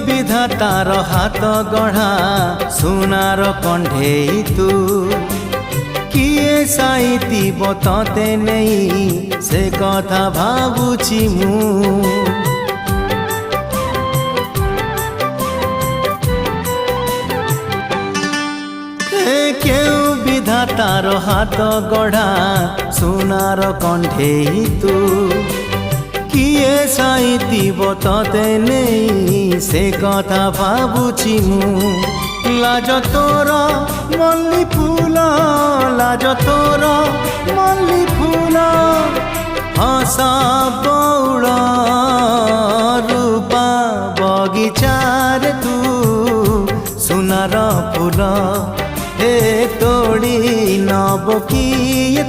विधातार हाथ गढ़ा सुनार कंढेई तू किए साइतिब तते नहीं से कथा भाबुछि मु केउ विधातार हाथ गढ़ा सुनार कंढेई तू किए साइतिब तते नहीं से कथा भाबुछि मु लाज तोर मल्ली फूल लाज तोर मल्ली फूल हस बौड़ रूपा बगीचार तू सुनार फूल हे तोड़ी नब किए